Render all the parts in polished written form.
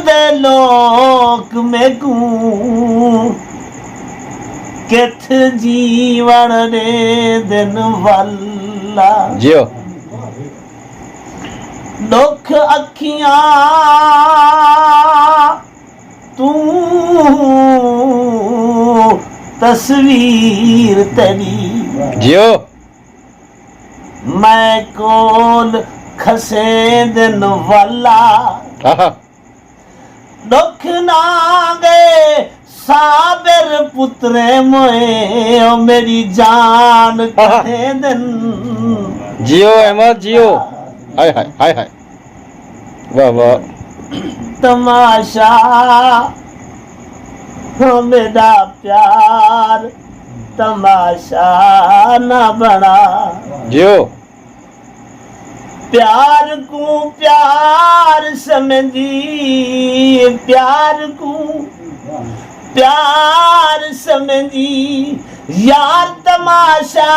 दे लोक में कू किथ जीवन रे दिन वाला जियो दुख अखियां तू तस्वीर तेरी जियो मैं कोल खसे दिन वाला आहा दुख ना गए साबिर पुत्रे मोए ओ मेरी जान कहे दिन जियो अहमद जियो हाय हाय हाय हाय वाह वाह तमाशा हो मेरा प्यार तमाशा ना बना जियो प्यार को प्यार समझी प्यार को प्यार समझी यार तमाशा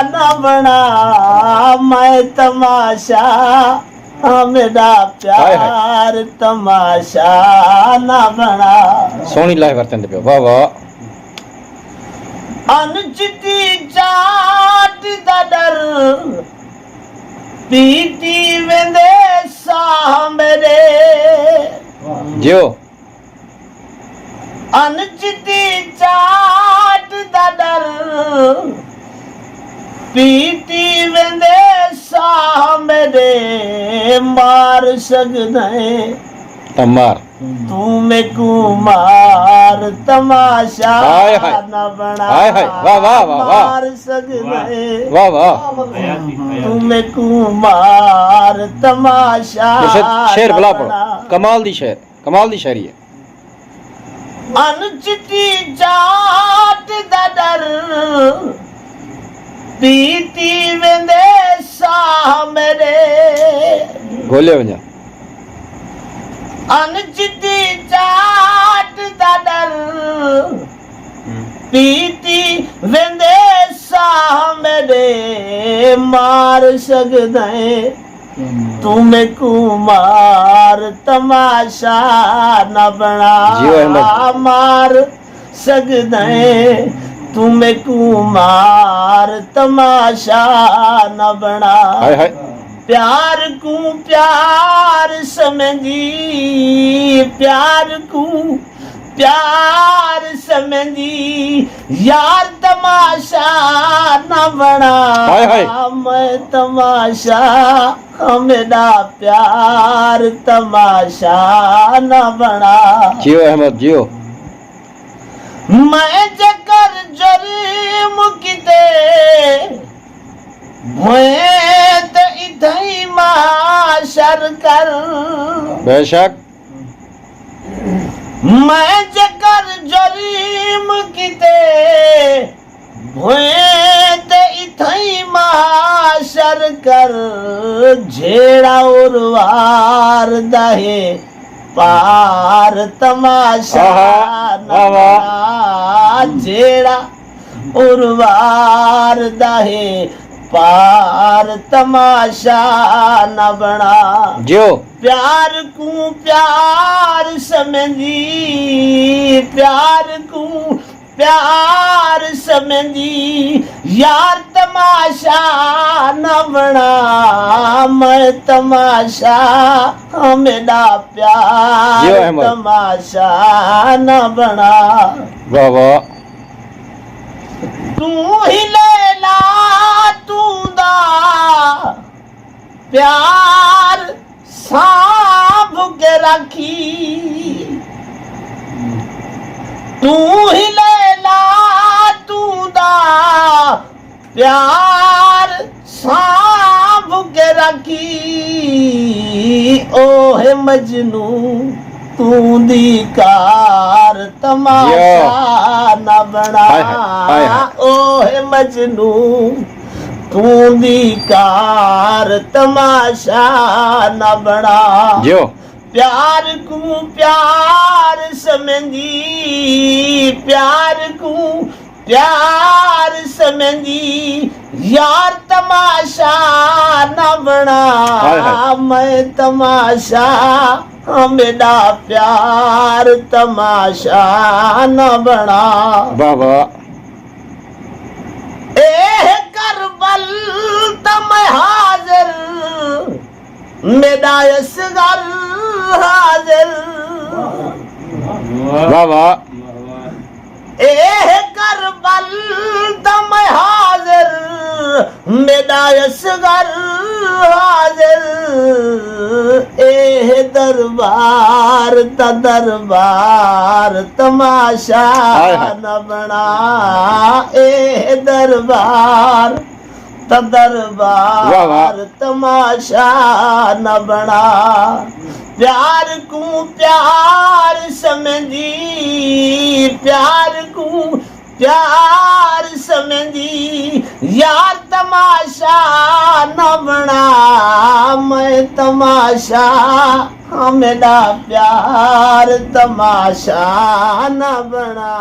न बना मैं तमाशा मेरा प्यार तमाशा न बना सोहनी लाइव करते पे वाह वाह अनचिती चाट दा डर पीती वेंदे साह मेरे जियो अनचिती चाट दा डर पीती वेंदे साह मेरे मार सकदे तमार तू में कुमार तमाशा हाय हाय न बना हाय हाय वाह वाह वाह वाह मार सकदे वाह वाह तू में कुमार तमाशा शेर न भला बना। पढ़ो कमाल दी शायरी है अनचिती जाट दा डर पीती वेंदे साह मेरे गोले वञा अनचिती जाट दा डर पीती वेंदे साह मेरे मार सकदे तू में कुमार तमाशा न जियो बना अहमद। मार सकदे तू में कुमार तमाशा न बना हाय हाय प्यार को प्यार समझी प्यार को प्यार समझी यार तमाशा न बना हाय हाय। मैं तमाशा मेरा प्यार तमाशा न बना जियो अहमद जियो मैं जकर जरीम किते भोए त इथई माशर कर बेशक मैं जकर जरीम किते भोए त इथई माशर कर झेड़ा उर्वार दहे पार तमाशा आहा, न वाह, वाह। बना झेड़ा उर्वार दहे पार तमाशा न बना जियो प्यार को प्यार समझी प्यार को प्यार समझी यार तमाशा न बना मैं तमाशा मेरा जियो प्यार अहमद। तमाशा न बना वाह वाह तू ही लैला तू दा प्यार सांभ के रखी तू ही लैला तू दा प्यार सांभ के रखी ओहे मजनू तू दी कार तमाशा न बना हाय हाय, हाय हाय। ओहे मजनू तू दी कार तमाशा न बना जियो प्यार को प्यार समझी प्यार को प्यार समझी यार तमाशा न बना हाय हाय। मैं तमाशा मेरा प्यार तमाशा न बना। वाह वाह। ए करबल तम हाजिर मेरा असगर हाजिर। वाह वाह। ए करबल तम हाजिर मेरा असगर हाजिर। ए दरबार ता दरबार तमाशा हाय हाय। न बना। ए दरबार ता वाह वाह। दरबार तमाशा न बना। प्यार को प्यार समझी प्यार को प्यार समझी यार तमाशा न बना। मैं तमाशा मेरा प्यार तमाशा न बना।